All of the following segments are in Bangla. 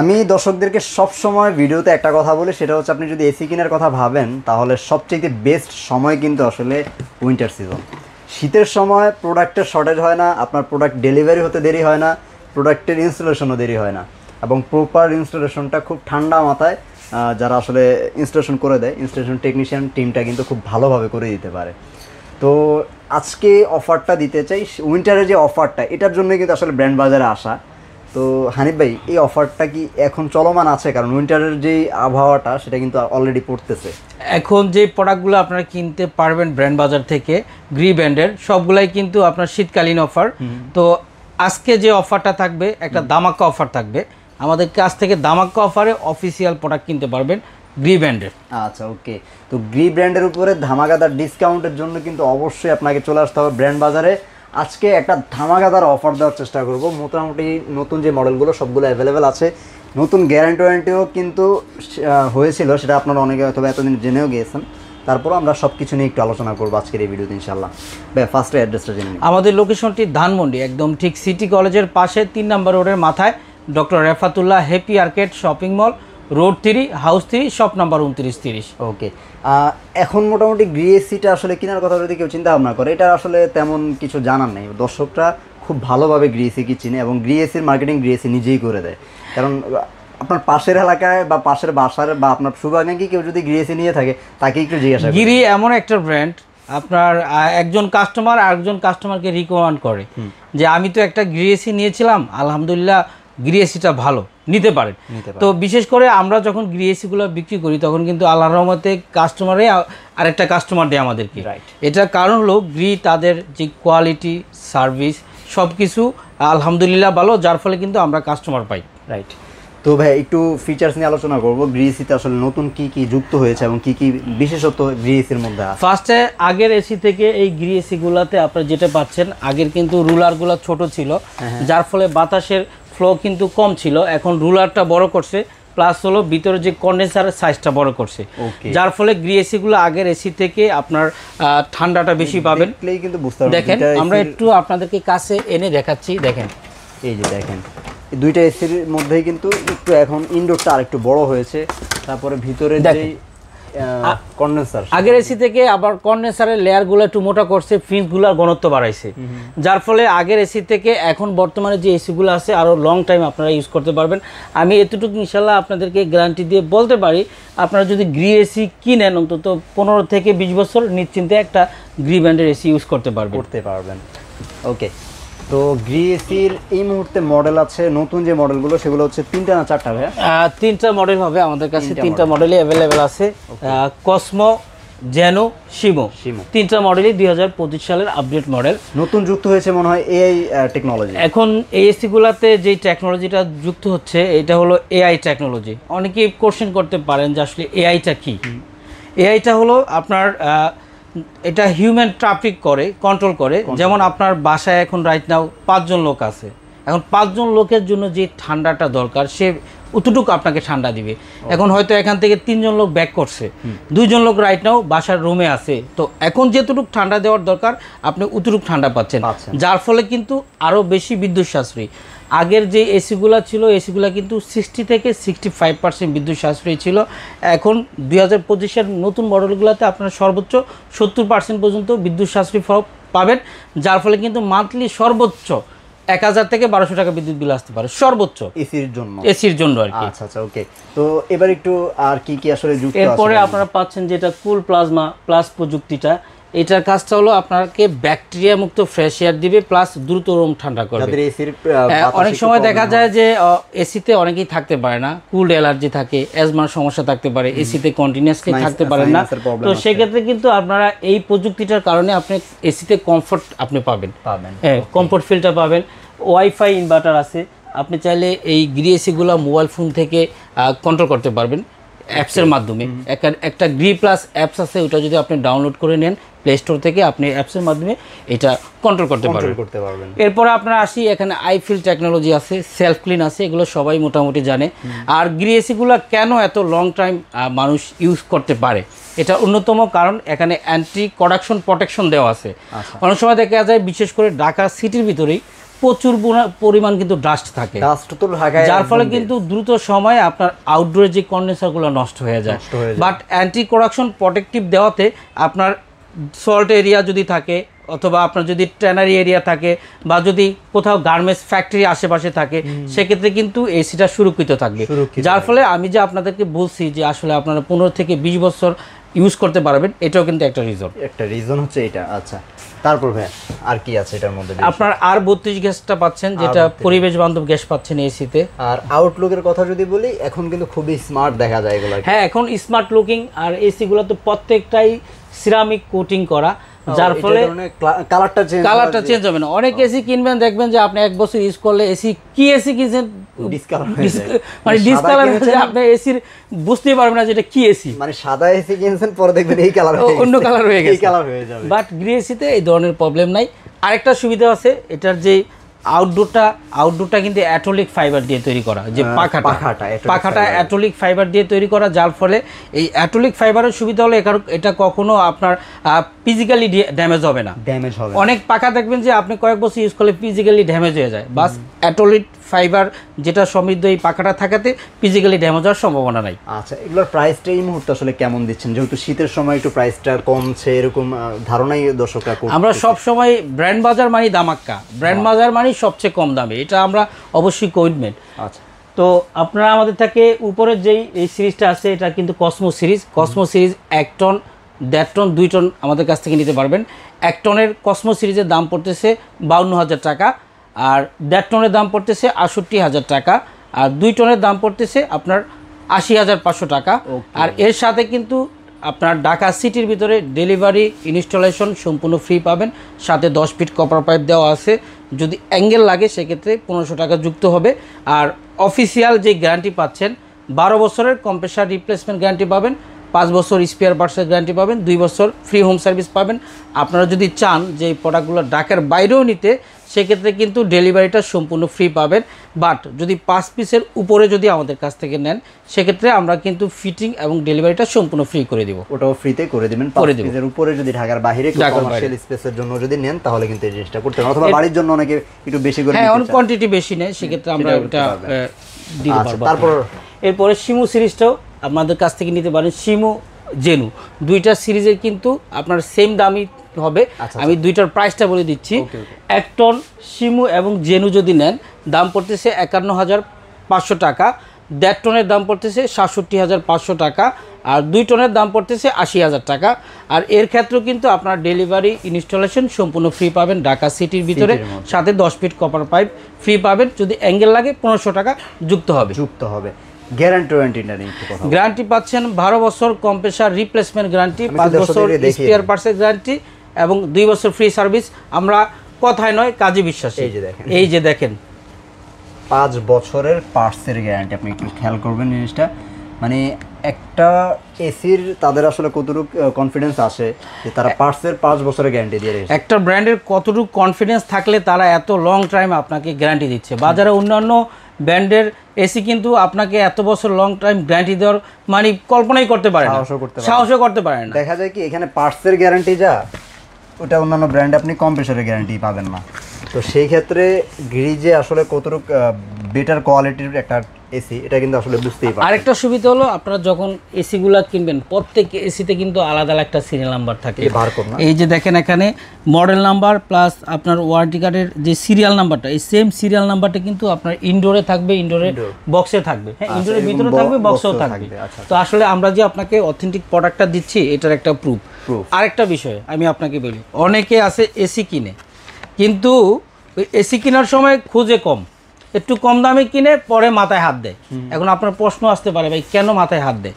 আমি দর্শকদেরকে সবসময় ভিডিওতে একটা কথা বলি, সেটা হচ্ছে আপনি যদি এসি কেনার কথা ভাবেন তাহলে সবচেয়ে বেস্ট সময় কিন্তু আসলে উইন্টার সিজন। শীতের সময় প্রোডাক্টের শর্টেজ হয় না, আপনার প্রোডাক্ট ডেলিভারি হতে দেরি হয় না, প্রোডাক্টের ইনস্টলেশনও দেরি হয় না, এবং প্রপার ইনস্টলেশনটা খুব ঠান্ডা মাথায় যারা আসলে ইনস্টলেশন করে দেয়, ইনস্টলেশন টেকনিশিয়ান টিমটা কিন্তু খুব ভালোভাবে করে দিতে পারে। তো আজকে অফারটা দিতে চাই, উইন্টারের যে অফারটা, এটার জন্য কিন্তু আসলে ব্র্যান্ড বাজারে আসা। তো হানিফ ভাই, এই অফারটা কি এখন চলমান আছে? কারণ উইন্টারের যে আবহাওয়াটা সেটা কিন্তু অলরেডি পড়তেছে। এখন যে প্রোডাক্টগুলো আপনারা কিনতে পারবেন ব্র্যান্ড বাজার থেকে গ্রি ব্র্যান্ডের, সবগুলাই কিন্তু আপনার শীতকালীন অফার। তো আজকে যে অফারটা থাকবে, একটা দামাক্কা অফার থাকবে। আমাদের কাছ থেকে দামাক্কা অফারে অফিসিয়াল প্রোডাক্ট কিনতে পারবেন গ্রি ব্র্যান্ডের। আচ্ছা, ওকে। তো গ্রি ব্র্যান্ডের উপরে ধামাকাদার ডিসকাউন্টের জন্য কিন্তু অবশ্যই আপনাকে চলে আসতে হবে ব্র্যান্ড বাজারে। আজকে একটা ধামাকাদার অফার দেওয়ার চেষ্টা করব। মোটামুটি নতুন যে মডেলগুলো সবগুলো অ্যাভেলেবেল আছে, নতুন গ্যারান্টি ওয়ারেন্টিও কিন্তু হয়েছিল, সেটা আপনারা অনেকে হয়তো এতদিন জেনেও গিয়েছেন। তারপরও আমরা সব কিছু নিয়ে একটু আলোচনা করবো আজকের এই ভিডিওতে ইনশাল্লাহ। ভাই, ফার্স্টে অ্যাড্রেসটা জেনে নিন। আমাদের লোকেশনটি ধানমন্ডি, একদম ঠিক সিটি কলেজের পাশে 3 নম্বর রোডের মাথায় doctor Refatullah happy arcade shopping mall, road 3, house 3, shop number 2930। ওকে। এখন মোটামুটি গ্রি এসিটা আসলে কেনার কথা যদি কেউ চিন্তা ভাবনা করে, এটা আসলে তেমন কিছু জানার নেই। দর্শকরা খুব ভালোভাবে গ্রি এসি কি চিনে, এবং গ্রি এসির মার্কেটিং গ্রি এসি নিজেই করে দেয়। কারণ আপনার পাশের এলাকায় বা পাশের বাসার বা আপনার সুবাগাঙ্গি কেউ যদি গ্রি এসি নিয়ে থাকে, তাকে একটু জিজ্ঞাসা করেন। গিরি এমন একটা ব্র্যান্ড, আপনার একজন কাস্টমার আরেকজন কাস্টমারকে রিকমেন্ড করে যে আমি তো একটা গ্রি এসি নিয়েছিলাম, আলহামদুলিল্লাহ গ্রি এসিটা ভালো, নিতে পারেন। তো বিশেষ করে আমরা যখন গ্রি এসিগুলো বিক্রি করি তখন কিন্তু আল্লাহর রহমতে কাস্টমারে আরেকটা কাস্টমার দেয় আমাদেরকে। এটার কারণ হলো গ্রি তাদের যে কোয়ালিটি, সার্ভিস সব কিছু আলহামদুলিল্লাহ ভালো, যার ফলে কিন্তু আমরা কাস্টমার পাই। রাইট। তো ভাই, একটু ফিচার্স নিয়ে আলোচনা করবো। গ্রি এসিতে আসলে নতুন কি কি যুক্ত হয়েছে এবং কি কি বিশেষত গ্রি এসির মধ্যে আছে? ফার্স্টে আগের এসি থেকে এই গ্রি এসিগুলোতে আপনারা যেটা পাচ্ছেন, আগের কিন্তু রুলারগুলো ছোট ছিল, যার ফলে বাতাসের ফ্লো কিন্তু কম ছিল। এখন রুলারটা বড় করছে, প্লাস হলো ভিতরে যে কন্ডেন্সারের সাইজটা বড় করছে, যার ফলে গ্রি এসিগুলো আগের এসি থেকে আপনার ঠান্ডাটা বেশি পাবেন। কিন্তু বুঝতে পারবেন। দেখেন, আমরা একটু আপনাদেরকে কাছে এনে দেখাচ্ছি। দেখেন, এই যে দেখেন, দুইটা এসির মধ্যেই কিন্তু একটু এখন ইনডোরটা আরেকটু বড় হয়েছে। তারপরে ভিতরে যে কন্ডেন্সার, আগের এসি থেকে আবার কন্ডেন্সারের লেয়ারগুলো একটু মোটা করছে, ফিন্সগুলোর ঘনত্ব বাড়াইছে, যার ফলে আগের এসি থেকে এখন বর্তমানে যে এসিগুলো আছে আরও লং টাইম আপনারা ইউজ করতে পারবেন। আমি এতটুকু ইনশাল্লাহ আপনাদেরকে গ্যারান্টি দিয়ে বলতে পারি, আপনারা যদি গ্রি এসি কিনেন অন্তত 15 থেকে 20 বছর নিশ্চিন্তে একটা গ্রি ব্র্যান্ডের এসি ইউজ করতে পারবেন। ওকে। তো গ্রি এসির এই মুহূর্তে মডেল আছে, নতুন যে মডেলগুলো সেগুলো হচ্ছে 3টা না 4টা ভাইয়া? 3টা মডেল হবে আমাদের কাছে, 3টা মডেলই অ্যাভেলেবেল আছে। কসমো, জেনো, শিমো, 3টা মডেলই 2025 সালের আপডেট মডেল। নতুন যুক্ত হয়েছে মনে হয় এআই টেকনোলজি। এখন এই এসিগুলোতে যেই টেকনোলজিটা যুক্ত হচ্ছে এটা হলো এআই টেকনোলজি। অনেকেই কোশ্চেন করতে পারেন যে আসলে এআইটা কি। এআইটা হলো আপনার এটা হিউম্যান ট্রাফিক কন্ট্রোল করে। যেমন আপনার বাসায় এখন রাইট নাও 5 জন লোক আছে, এখন 5 জন লোকের জন্য যে ঠান্ডাটা দরকার সে অতটুকু আপনাকে ঠান্ডা দিবে। এখন হয়তো এখান থেকে 3 জন লোক ব্যাক করছে, 2 জন লোক রাইট নাও বাসার রুমে আছে, তো এখন যেটুকু ঠান্ডা দেওয়ার দরকার আপনি অতটুকু ঠান্ডা পাচ্ছেন, যার ফলে কিন্তু আরও বেশি বিদ্যুৎ সাশ্রয়ী। আগের যে এসিগুলো ছিল, এসিগুলো কিন্তু 60 থেকে 65% বিদ্যুৎ সাশ্রয়ী ছিল। এখন 2025-এর নতুন মডেলগুলোতে আপনারা সর্বোচ্চ 70% পর্যন্ত বিদ্যুৎ সাশ্রয়ী পাবেন, যার ফলে কিন্তু মান্থলি সর্বোচ্চ 1000 থেকে 1200 টাকা বিদ্যুৎ বিল আসতে পারে সর্বোচ্চ এসির জন্য আর কি। আচ্ছা, ওকে। তো এবার একটু আর কি কি আসলে যুক্ত আছে? এরপরে আপনারা পাচ্ছেন যেটা কুল প্লাজমা প্লাস প্রযুক্তিটা। এটার কাজটা হলো আপনাকে ব্যাকটেরিয়া মুক্ত ফ্রেশ এয়ার দিবে, প্লাস দ্রুত রুম ঠান্ডা করবে। অনেক সময় দেখা যায় যে এসিতে অনেকেই থাকতে পারে না, কুল অ্যালার্জি থাকে, অ্যাজমার সমস্যা থাকতে পারে, এসিতে কন্টিনিউয়াসলি থাকতে পারেন না। তো সেক্ষেত্রে কিন্তু আপনারা এই প্রযুক্তিটার কারণে আপনি এসিতে কমফোর্ট আপনি পাবেন, কমফোর্ট ফিলটা পাবেন। ওয়াইফাই ইনভার্টার আছে, আপনি চাইলে এই গ্রি এসিগুলো মোবাইল ফোন থেকে কন্ট্রোল করতে পারবেন অ্যাপসের মাধ্যমে। একটা গ্রি প্লাস অ্যাপস আছে, ওটা যদি আপনি ডাউনলোড করে নেন প্লে স্টোর থেকে, আপনি অ্যাপসের মাধ্যমে এটা কন্ট্রোল করতে পারবেন। এরপরে আপনারা আসি, এখানে আইফিল টেকনোলজি আছে, সেলফ ক্লিন আছে, এগুলো সবাই মোটামুটি জানে। আর গ্রি এসিগুলো কেন এত লং টাইম মানুষ ইউজ করতে পারে, এটা অন্যতম কারণ এখানে অ্যান্টি কন্ডাকশন প্রোটেকশন দেওয়া আছে। অনেক সময় দেখা যায় বিশেষ করে ঢাকা সিটির ভিতরেই প্রচুর পরিমাণ কিন্তু ডাস্ট থাকে, ডাস্ট তো ঢাকায়, যার ফলে কিন্তু দ্রুত সময়ে আপনার আউটডোরের যে কন্ডেন্সারগুলো নষ্ট হয়ে যায়। বাট অ্যান্টি করাকশন প্রোটেক্টিভ দেওয়াতে আপনার সল্ট এরিয়া যদি থাকে, অথবা আপনার যদি ট্যানারি এরিয়া থাকে, বা যদি কোথাও গার্মেন্টস ফ্যাক্টরি আশেপাশে থাকে, সেক্ষেত্রে কিন্তু এসিটা সুরক্ষিত থাকবে। যার ফলে আমি যে আপনাদেরকে বলছি যে আসলে আপনারা 15 থেকে 20 বছর ইউজ করতে পারবেন, এটাও কিন্তু একটা রিজন হচ্ছে এটা। আচ্ছা, তারপর ভাই আর কি আছে এটার মধ্যে? আপনার R32 গ্যাসটা পাচ্ছেন, যেটা পরিবেশ বান্ধব গ্যাস পাচ্ছেন এসিতে। আর আউটলুকের কথা যদি বলি, এখন কিন্তু খুবই স্মার্ট দেখা যায় এগুলো। হ্যাঁ, এখন স্মার্ট লুকিং, আর এসি গুলো তো প্রত্যেকটাই সিরামিক কোটিং করা, যার ফলে কালারটা চেঞ্জ হবে না। অনেক এসি কিনবেন, দেখবেন যে আপনি 1 বছর ইউজ করলে এসি কিনছেন মানে ডিসকালার হয়ে যায়, আপনি এসির বুঝতেই পারবেন না যেটা কি এসি। মানে সাদা এসি কিনছেন, পরে দেখবেন এই কালার, অন্য কালার হয়ে গেছে, এই কালার হয়ে যাবে। বাট গ্রে এসিতে এই ধরনের প্রবলেম নাই। আরেকটা সুবিধা আছে, এটার যে আউটডোরটা কিন্তু অ্যাটোলিক ফাইবার দিয়ে তৈরি করা, যে পাখাটা অ্যাটোলিক ফাইবার দিয়ে তৈরি করা, যার ফলে এই অ্যাটোলিক ফাইবারের সুবিধা হলো এটা কখনো আপনার ফিজিক্যালি ড্যামেজ হবে না। অনেক পাখা দেখবেন যে আপনি কয়েক বছর ইউজ করলে ফিজিক্যালি ড্যামেজ হয়ে যায়, বাস অ্যাটোলিক ফাইবার যেটা সমৃদ্ধ এই পাখাটা থাকাতে ফিজিক্যালি ড্যামেজ হওয়ার সম্ভাবনা নাই। আচ্ছা, এগুলোর প্রাইসটা এই মুহূর্তে আসলে কেমন দিচ্ছেন? যেহেতু শীতের সময় একটু প্রাইসটা কমছে, এরকম ধারণাই দর্শকরা করছে। আমরা সব সময় ব্র্যান্ড বাজার মানে দামাক্কা, ব্র্যান্ড বাজার মানে সবচেয়ে কম দামে, এটা আমরা অবশ্যই কমিটমেন্ট। আচ্টা, তো আপনারা আমাদের থেকে উপরের যেই এই সিরিজটা আছে, এটা কিন্তু cosmo series. 1 ton, 1.5 ton, 2 ton আমাদের কাছ থেকে নিতে পারবেন। 1 টনের কসমো সিরিজের দাম পড়তেছে 52,000 টাকা, আর 1.5 টনের দাম পড়তেছে 68,000 টাকা, আর 2 টনের দাম পড়তেছে আপনার 80,500 টাকা। আর এর সাথে কিন্তু আপনার ঢাকা সিটির ভিতরে ডেলিভারি ইনস্টলেশন সম্পূর্ণ ফ্রি পাবেন, সাথে 10 ফিট কপার পাইপ দেওয়া আছে। যদি অ্যাঙ্গেল লাগে সেক্ষেত্রে 1500 টাকা যুক্ত হবে। আর অফিসিয়াল যে গ্যারান্টি পাচ্ছেন, 12 বছরের কম্প্রেসার রিপ্লেসমেন্ট গ্যারান্টি পাবেন, 5 বছর স্পেয়ার পার্টসের গ্যারান্টি পাবেন, 2 বছর ফ্রি হোম সার্ভিস পাবেন। আপনারা যদি চান যে এই প্রোডাক্টগুলো ঢাকার বাইরেও নিতে, সেক্ষেত্রে কিন্তু ডেলিভারিটা সম্পূর্ণ ফ্রি পাবেন। বাট যদি 5 পিসের উপরে যদি আমাদের কাছ থেকে নেন, সেক্ষেত্রে আমরা কিন্তু ফিটিং এবং ডেলিভারিটা সম্পূর্ণ ফ্রি করে দিব। ওটাও ফ্রিতে করে দিবেন। 5 পিসের উপরে যদি ঢাকার বাইরে কমার্শিয়াল স্পেসের জন্য যদি নেন, তাহলে কিন্তু এই জিনিসটা করতে হবে। অথবা বাড়ির জন্য অনেকে একটু বেশি করে, হ্যাঁ, অনেক কোয়ান্টিটি বেশি নেয়, সেক্ষেত্রে আমরা এটা দিতে পারবো। তারপর এরপরে শিমু সিরিজটাও আমাদের কাছ থেকে নিতে পারেন। শিমু, জেনু, দুইটা সিরিজের কিন্তু আপনার সেম দামই হবে। আমি দুইটার প্রাইসটা বলে দিচ্ছি। 1 টন শিমু এবং জেনু যদি নেন, দাম পড়তেছে 51,500 টাকা, 1.5 টনের দাম পড়তেছে 67,500 টাকা, আর 2 টনের দাম পড়তেছে 80,000 টাকা। আর এর ক্ষেত্রেও কিন্তু আপনার ডেলিভারি ইনস্টলেশন সম্পূর্ণ ফ্রি পাবেন ঢাকা সিটির ভিতরে, সাথে 10 ফিট কপার পাইপ ফ্রি পাবেন। যদি অ্যাঙ্গেল লাগে 1500 টাকা যুক্ত হবে। গ্যারান্টি পাচ্ছেন 12 বছর কম্প্রেসার রিপ্লেসমেন্ট গ্যারান্টি, 5 বছর স্পেয়ার পার্টসের গ্যারান্টি এবং 2 বছর ফ্রি সার্ভিস। আমরা কথায় নয়, কাজে বিশ্বাসী। এই যে দেখেন 5 বছরের পার্টসের গ্যারান্টি। আপনি একটু খেয়াল করবেন জিনিসটা, মানে একটা এসির তাদের আসলে কতটুকু কনফিডেন্স আসে যে তারা পার্টসের 5 বছরের গ্যারান্টি দিয়ে রেখেছে। একটা ব্র্যান্ডের কতটুকু কনফিডেন্স থাকলে তারা এত লং টাইম আপনাকে গ্যারান্টি দিচ্ছে। বাজারে অন্যান্য ব্র্যান্ডের এসি কিন্তু আপনাকে এত বছর লং টাইম গ্যারান্টি দেওয়ার মানে কল্পনাই করতে পারে না, সাহসও করতে পারে না। দেখা যায় কি এখানে পার্টসের গ্যারান্টি যা, ওটা অন্যান্য ব্র্যান্ডে আপনি কম্প্রেসারের গ্যারান্টি পাবেন না। তো সেই ক্ষেত্রে গ্রিজে আসলে কতটুকু বেটার কোয়ালিটির একটা এসি, এটা কিন্তু আসলে বুঝতেই পারবেন। আরেকটা সুবিধা হলো, আপনারা যখন এসিগুলো কিনবেন, প্রত্যেক এসিতে কিন্তু আলাদা একটা সিরিয়াল নাম্বার থাকে। এই যে দেখেন এখানে মডেল নাম্বার প্লাস আপনার ওয়ারেন্টি কার্ডের যে সিরিয়াল নাম্বারটা, এই সেম সিরিয়াল নাম্বারটা কিন্তু আপনার ইনডোরে থাকবে, ইনডোরে বক্সে থাকবে। হ্যাঁ, ইনডোরের ভিতরে থাকবে, বক্সেও থাকবে। তো আসলে আমরা যে আপনাকে অথেন্টিক প্রোডাক্টটা দিচ্ছি, এটার একটা প্রুফ। আরেকটা বিষয় আমি আপনাকে বলি, অনেকে আছে এসি কিনে, কিন্তু ওই এসি কেনার সময় খুঁজে কম, একটু কম দামে কিনে পরে মাথায় হাত দেয়। এখন আপনার প্রশ্ন আসতে পারে, ভাই কেন মাথায় হাত দেয়?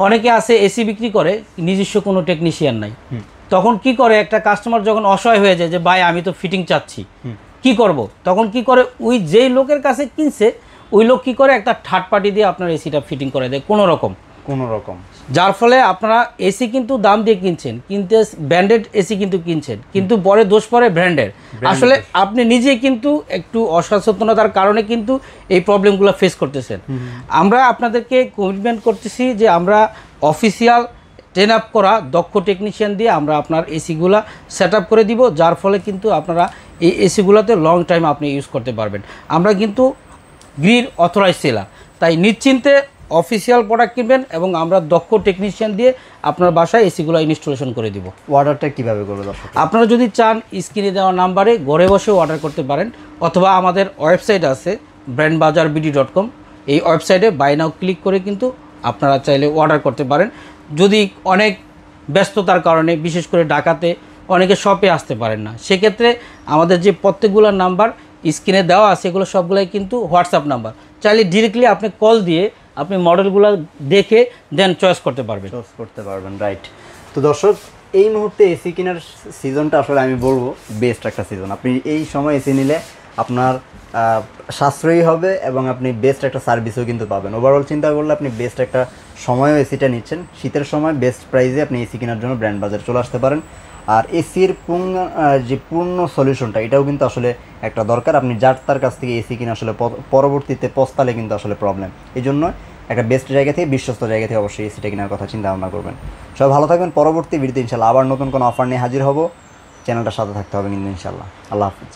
অনেকে আছে এসি বিক্রি করে, নিজস্ব কোনো টেকনিশিয়ান নাই। তখন কি করে, একটা কাস্টমার যখন অসহায় হয়ে যায় যে ভাই আমি তো ফিটিং চাচ্ছি, কি করব, তখন কি করে, ওই যেই লোকের কাছে কিনছে ওই লোক কি করে, একটা থার্ড পার্টি দিয়ে আপনার এসিটা ফিটিং করে দেয় কোনো রকম। যার ফলে আপনারা এসি কিন্তু দাম দিয়ে কিনছেন, কিন্তু ব্র্যান্ডেড এসি কিন্তু কিনছেন, কিন্তু পরে দোষ পড়ে ব্র্যান্ডের। আসলে আপনি নিজে কিন্তু একটু অসচেতনতার কারণে কিন্তু এই প্রবলেমগুলো ফেস করতেছেন। আমরা আপনাদেরকে কমিটমেন্ট করতেছি যে আমরা অফিসিয়াল ট্রেন আপ করা দক্ষ টেকনিশিয়ান দিয়ে আমরা আপনার এসিগুলা সেট আপ করে দিব, যার ফলে কিন্তু আপনারা এই এসিগুলোতে লং টাইম আপনি ইউজ করতে পারবেন। আমরা কিন্তু গ্রিড অথরাইজ সেলার, তাই নিশ্চিন্তে অফিসিয়াল প্রোডাক্ট কিনবেন এবং আমরা দক্ষ টেকনিশিয়ান দিয়ে আপনার বাসায় এসিগুলো ইনস্টলেশন করে দিব। অর্ডারটা কিভাবে করবে দর্শক? আপনারা যদি চান স্ক্রিনে দেওয়া নাম্বারে ঘরে বসেও অর্ডার করতে পারেন, অথবা আমাদের ওয়েবসাইট আছে brandbazaarbd.com, এই ওয়েবসাইটে বাই নাও ক্লিক করে কিন্তু আপনারা চাইলে অর্ডার করতে পারেন। যদি অনেক ব্যস্ততার কারণে, বিশেষ করে ঢাকাতে অনেকে শপে আসতে পারেন না, সেক্ষেত্রে আমাদের যে প্রত্যেকগুলো নাম্বার স্ক্রিনে দেওয়া আছে এগুলো সবগুলোই কিন্তু হোয়াটসঅ্যাপ নাম্বার, চাইলে ডিরেক্টলি আপনি কল দিয়ে আপনি মডেলগুলো দেখে দেন চয়েস করতে পারবেন। রাইট। তো দর্শক, এই মুহূর্তে এসি কেনার সিজনটা আসলে আমি বলবো বেস্ট একটা সিজন। আপনি এই সময় এসি নিলে আপনার সাশ্রয়ী হবে এবং আপনি বেস্ট একটা সার্ভিসও কিন্তু পাবেন। ওভারঅল চিন্তা করলে আপনি বেস্ট একটা সময়ও এসিটা নিচ্ছেন। শীতের সময় বেস্ট প্রাইসে আপনি এসি কেনার জন্য ব্র্যান্ড বাজার চলে আসতে পারেন। আর এসির যে পূর্ণ সলিউশনটা, এটাও কিন্তু আসলে একটা দরকার। আপনি যার তার কাছ থেকে এসি কিনে আসলে পরবর্তীতে পস্তালে কিন্তু আসলে প্রবলেম। এই জন্য একটা বেস্ট জায়গা থেকে, বিশ্বস্ত জায়গা থেকে অবশ্যই এসিটা কেনার কথা চিন্তা ভাবনা করবেন। সবাই ভালো থাকবেন। পরবর্তী ভিডিওতে ইনশাল্লাহ আবার নতুন কোনো অফার নিয়ে হাজির হব। চ্যানেলটার সাথে থাকতে হবে কিন্তু ইনশাল্লাহ। আল্লাহ হাফিজ।